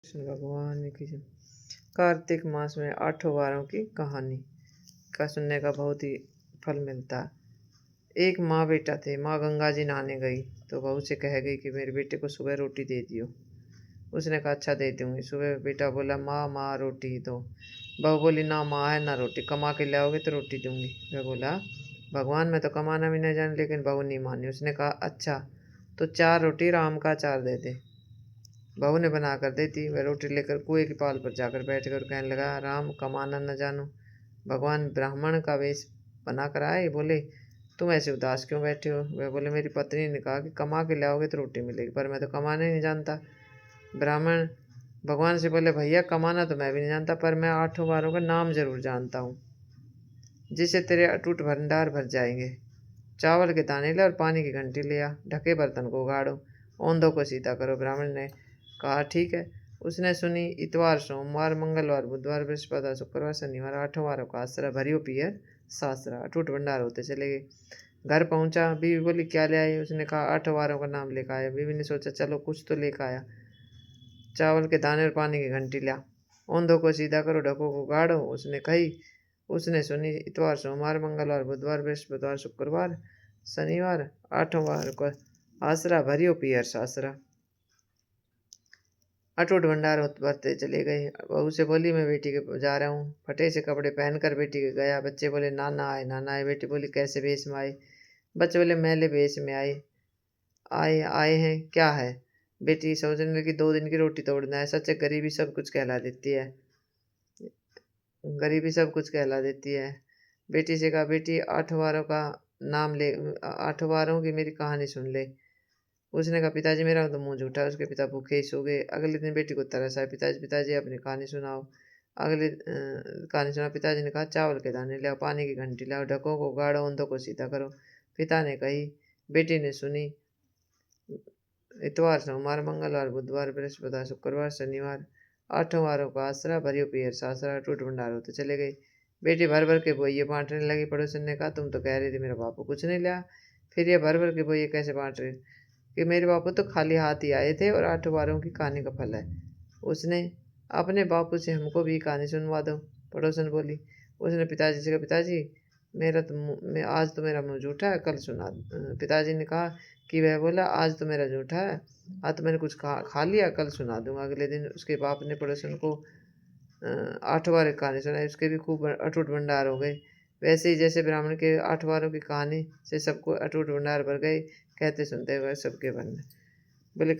कृष्ण भगवान की जय। कार्तिक मास में 8 वारों की कहानी का सुनने का बहुत ही फल मिलता है। एक माँ बेटा थे। माँ गंगा जी नहाने गई तो बहू से कह गई कि मेरे बेटे को सुबह रोटी दे दियो। उसने कहा अच्छा दे दूंगी। सुबह बेटा बोला माँ माँ रोटी दो। बहू बोली ना माँ है ना रोटी, कमा के लाओगे तो रोटी दूंगी। वह बोला भगवान मैं तो कमाना भी नहीं जान, लेकिन बहू नहीं मानी। उसने कहा अच्छा तो 4 रोटी राम का अचार दे दे। बहू ने बना कर देती। वह रोटी लेकर कुएं की पाल पर जाकर बैठ कर कहने लगा राम कमाना न जानो, भगवान ब्राह्मण का वेश बना कर आए। बोले तुम ऐसे उदास क्यों बैठे हो। वह बोले मेरी पत्नी ने कहा कि कमा के लाओगे तो रोटी मिलेगी, पर मैं तो कमाने नहीं जानता। ब्राह्मण भगवान से बोले भैया कमाना तो मैं भी नहीं जानता, पर मैं 8 वारों का नाम जरूर जानता हूँ जिससे तेरे अटूट भंडार भर जाएंगे। चावल के दाने ले और पानी की घंटी ले आ, ढके बर्तन को उगाड़ो, औंधों को सीधा करो। ब्राह्मण ने कहा ठीक है। उसने सुनी इतवार सोमवार मंगलवार बुधवार बृहस्पतिवार शुक्रवार शनिवार 8 वारों का आसरा भरियो पियर सासरा अटूट भंडार होते चले गए। घर पहुंचा। बीवी बोली क्या ले आए। उसने कहा 8 वारों का नाम लेकर आया। बीवी ने सोचा चलो कुछ तो लेकर आया। चावल के दाने और पानी की घंटी लिया, औंधों को सीधा करो, ढकों को गाड़ो। उसने कही। उसने सुनी इतवार सोमवार मंगलवार बुधवार बृहस्पतिवार शुक्रवार शनिवार 8 वार को आसरा भरियो पियर सासरा अटूट भंडार भरते चले गए। बहू से बोली मैं बेटी के जा रहा हूँ। फटे से कपड़े पहनकर बेटी के गया। बच्चे बोले नाना आए नाना आए। बेटी बोली कैसे वेश में आए। बच्चे बोले मैले वेश में आए आए आए हैं क्या है। बेटी सोचने लगी 2 दिन की रोटी तोड़ना है। सच गरीबी सब कुछ कहला देती है, गरीबी सब कुछ कहला देती है। बेटी से कहा बेटी 8 वारों का नाम ले, 8 वारों की मेरी कहानी सुन ले। उसने कहा पिताजी मेरा तो मुंह झूठा है। उसके पिता भूखे ही सो गए। अगले दिन बेटी को तरस आया। पिताजी पिताजी अपनी कहानी सुनाओ। कहानी सुना। पिताजी ने कहा चावल के दाने लाओ, पानी की घंटी लाओ, ढकों को गाड़ो, औंधों को सीधा करो। पिता ने कही। बेटी ने सुनी इतवार सोमवार मंगलवार बुधवार बृहस्पतिवार शुक्रवार शनिवार 8 वारों का आसरा भरियो पियर सासरा टूट भंडार होते चले गए। बेटी भर भर के बोइये बांटने लगी। पड़ोसन ने कहा तुम तो कह रही थी मेरा बापू कुछ नहीं लिया, फिर ये भर भर के बोइये कैसे बांट रहे कि मेरे बापू तो खाली हाथ ही आए थे और 8 वारों की कहानी का फल है। उसने अपने बापू से हमको भी कहानी सुनवा दो। पड़ोसन बोली। उसने पिताजी से कहा पिताजी आज तो मेरा मुंह झूठा है, कल सुना। पिताजी ने कहा कि वह बोला आज तो मेरा झूठा है, आज तो मैंने कुछ खा लिया, कल सुना दूंगा। अगले दिन उसके बाप ने पड़ोसन को 8 वार की कहानी सुनाई। उसके भी खूब अटूट भंडार हो गए। वैसे ही जैसे ब्राह्मण के 8 वारों की कहानी से सबको अटूट भंडार भर गए, कहते सुनते हुए सबके बनने बोले।